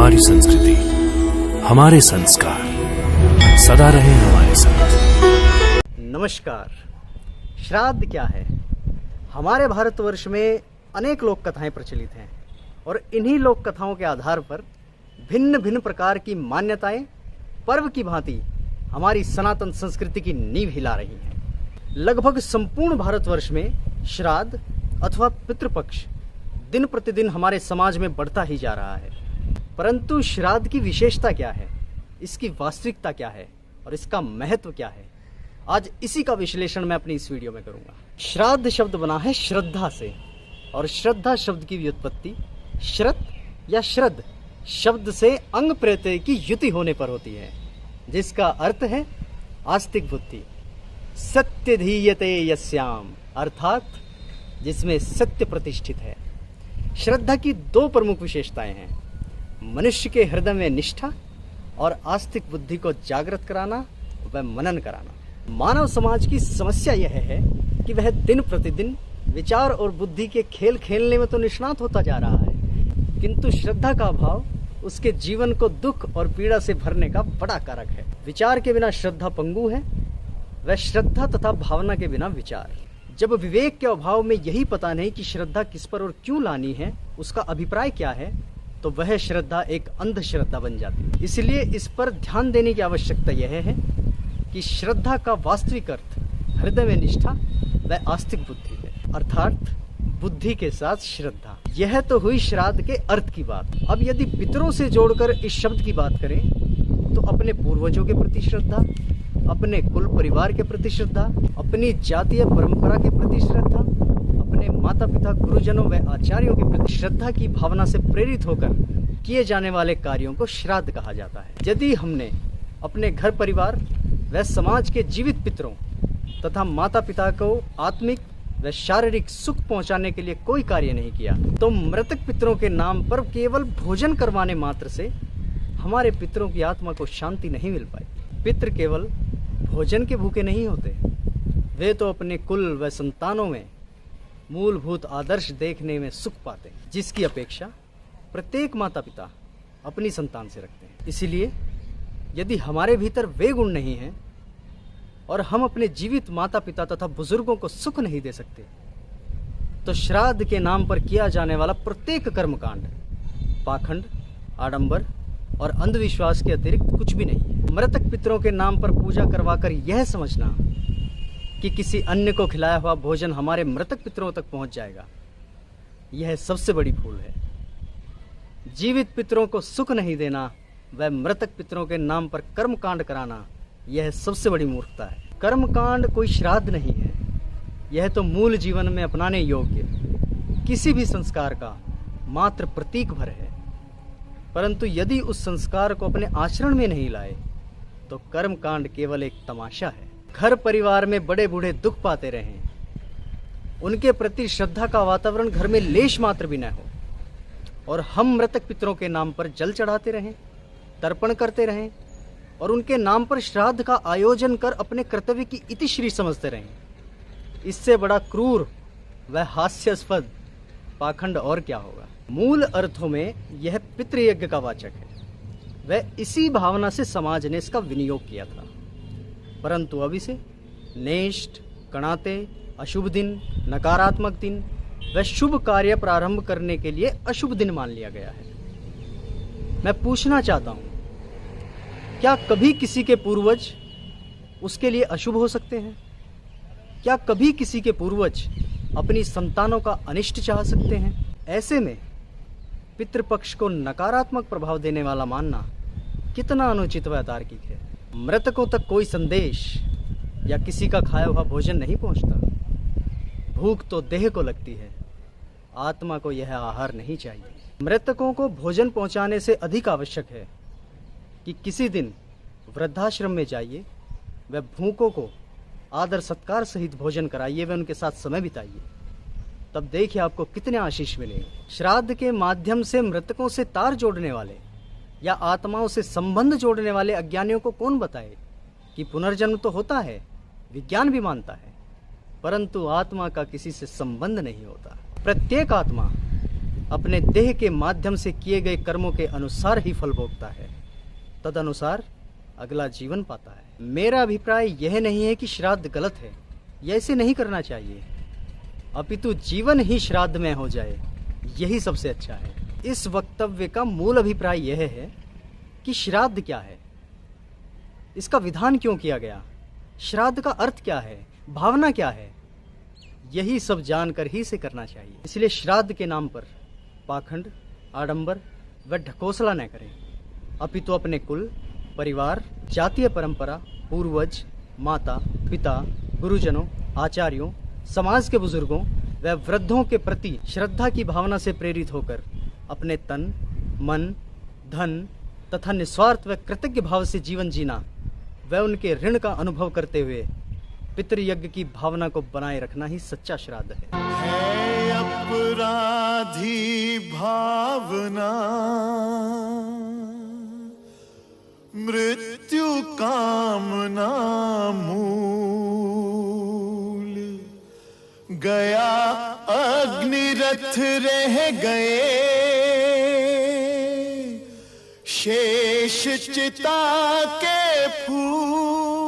हमारी संस्कृति, हमारे संस्कार सदा रहे हमारे साथ। नमस्कार। श्राद्ध क्या है? हमारे भारतवर्ष में अनेक लोक कथाएं प्रचलित हैं और इन्हीं लोक कथाओं के आधार पर भिन्न भिन्न प्रकार की मान्यताएं पर्व की भांति हमारी सनातन संस्कृति की नींव हिला रही हैं। लगभग संपूर्ण भारतवर्ष में श्राद्ध अथवा पितृपक्ष दिन प्रतिदिन हमारे समाज में बढ़ता ही जा रहा है। परंतु श्राद्ध की विशेषता क्या है, इसकी वास्तविकता क्या है और इसका महत्व क्या है, आज इसी का विश्लेषण मैं अपनी इस वीडियो में करूंगा। श्राद्ध शब्द बना है श्रद्धा से और श्रद्धा शब्द की व्युत्पत्ति श्रत या श्रद्ध शब्द से अंग प्रत्यय की युति होने पर होती है, जिसका अर्थ है आस्तिक बुद्धि। सत्य धीयते यस्याम, अर्थात जिसमें सत्य प्रतिष्ठित है। श्रद्धा की दो प्रमुख विशेषताएं हैं, मनुष्य के हृदय में निष्ठा और आस्तिक बुद्धि को जागृत कराना व मनन कराना। मानव समाज की समस्या यह है कि वह दिन प्रतिदिन विचार और बुद्धि के खेल खेलने में तो निष्णात होता जा रहा है, किंतु श्रद्धा का अभाव उसके जीवन को दुख और पीड़ा से भरने का बड़ा कारक है। विचार के बिना श्रद्धा पंगु है, वह श्रद्धा तथा भावना के बिना विचार। जब विवेक के अभाव में यही पता नहीं कि श्रद्धा किस पर और क्यों लानी है, उसका अभिप्राय क्या है, तो वह श्रद्धा एक अंधश्रद्धा बन जाती है। इसलिए इस पर ध्यान देने की आवश्यकता यह है कि श्रद्धा का वास्तविक अर्थ हृदय में निष्ठा व आस्तिक बुद्धि है, अर्थात बुद्धि के साथ श्रद्धा। यह तो हुई श्राद्ध के अर्थ की बात। अब यदि पितरों से जोड़कर इस शब्द की बात करें तो अपने पूर्वजों के प्रति श्रद्धा, अपने कुल परिवार के प्रति श्रद्धा, अपनी जातीय परंपरा के प्रति श्रद्धा, अपने माता पिता गुरुजनों व आचार्यों के प्रति श्रद्धा की भावना से प्रेरित होकर किए जाने वाले कार्यों को श्राद्ध कहा जाता है। यदि हमने अपने घर परिवार व समाज के जीवित पितरों तथा माता पिता को आत्मिक व शारीरिक सुख पहुंचाने के लिए कोई कार्य नहीं किया, तो मृतक पितरों के नाम पर केवल भोजन करवाने मात्र से हमारे पितरों की आत्मा को शांति नहीं मिल पाई। पितृ केवल भोजन के भूखे नहीं होते, वे तो अपने कुल व संतानों में मूलभूत आदर्श देखने में सुख पाते हैं, जिसकी अपेक्षा प्रत्येक माता पिता अपनी संतान से रखते हैं। इसलिए यदि हमारे भीतर वे गुण नहीं हैं और हम अपने जीवित माता पिता तथा बुजुर्गों को सुख नहीं दे सकते, तो श्राद्ध के नाम पर किया जाने वाला प्रत्येक कर्मकांड पाखंड, आडंबर और अंधविश्वास के अतिरिक्त कुछ भी नहीं है। मृतक पितरों के नाम पर पूजा करवाकर यह समझना कि किसी अन्य को खिलाया हुआ भोजन हमारे मृतक पितरों तक पहुंच जाएगा, यह सबसे बड़ी भूल है। जीवित पितरों को सुख नहीं देना व मृतक पितरों के नाम पर कर्मकांड कराना, यह सबसे बड़ी मूर्खता है। कर्मकांड कोई श्राद्ध नहीं है, यह तो मूल जीवन में अपनाने योग्य किसी भी संस्कार का मात्र प्रतीक भर है। परंतु यदि उस संस्कार को अपने आचरण में नहीं लाए तो कर्मकांड केवल एक तमाशा है। घर परिवार में बड़े बूढ़े दुख पाते रहें, उनके प्रति श्रद्धा का वातावरण घर में लेश मात्र भी न हो, और हम मृतक पितरों के नाम पर जल चढ़ाते रहें, तर्पण करते रहें और उनके नाम पर श्राद्ध का आयोजन कर अपने कर्तव्य की इतिश्री समझते रहें, इससे बड़ा क्रूर व हास्यास्पद पाखंड और क्या होगा। मूल अर्थों में यह पितृयज्ञ का वाचक है, वह इसी भावना से समाज ने इसका विनियोग किया था। परंतु अब इसे नेष्ट, कणाते, अशुभ दिन, नकारात्मक दिन व शुभ कार्य प्रारंभ करने के लिए अशुभ दिन मान लिया गया है। मैं पूछना चाहता हूं, क्या कभी किसी के पूर्वज उसके लिए अशुभ हो सकते हैं? क्या कभी किसी के पूर्वज अपनी संतानों का अनिष्ट चाह सकते हैं? ऐसे में पितृपक्ष को नकारात्मक प्रभाव देने वाला मानना कितना अनुचित व अतार्किक है। मृतकों तक कोई संदेश या किसी का खाया हुआ भोजन नहीं पहुंचता। भूख तो देह को लगती है, आत्मा को यह आहार नहीं चाहिए। मृतकों को भोजन पहुंचाने से अधिक आवश्यक है कि किसी दिन वृद्धाश्रम में जाइए व भूखों को आदर सत्कार सहित भोजन कराइए व उनके साथ समय बिताइए, तब देखिए आपको कितने आशीष मिलेंगे। श्राद्ध के माध्यम से मृतकों से तार जोड़ने वाले या आत्माओं से संबंध जोड़ने वाले अज्ञानियों को कौन बताए कि पुनर्जन्म तो होता है, विज्ञान भी मानता है, परंतु आत्मा का किसी से संबंध नहीं होता। प्रत्येक आत्मा अपने देह के माध्यम से किए गए कर्मों के अनुसार ही फल भोगता है, तदनुसार अगला जीवन पाता है। मेरा अभिप्राय यह नहीं है कि श्राद्ध गलत है या इसे नहीं करना चाहिए, अपितु जीवन ही श्राद्ध में हो जाए यही सबसे अच्छा है। इस वक्तव्य का मूल अभिप्राय यह है कि श्राद्ध क्या है, इसका विधान क्यों किया गया, श्राद्ध का अर्थ क्या है, भावना क्या है, यही सब जानकर ही इसे करना चाहिए। इसलिए श्राद्ध के नाम पर पाखंड, आडंबर व ढकोसला न करें, अपितु अपने कुल, परिवार, जातीय परंपरा, पूर्वज, माता, पिता, गुरुजनों, आचार्यों, समाज के बुजुर्गों व वृद्धों के प्रति श्रद्धा की भावना से प्रेरित होकर अपने तन, मन, धन तथा निस्वार्थ व कृतज्ञ भाव से जीवन जीना व उनके ऋण का अनुभव करते हुए पितृयज्ञ की भावना को बनाए रखना ही सच्चा श्राद्ध है। अपराधी भावना मृत्यु कामना मूल, गया अग्निरथ रह गए शेष चिता के फूल।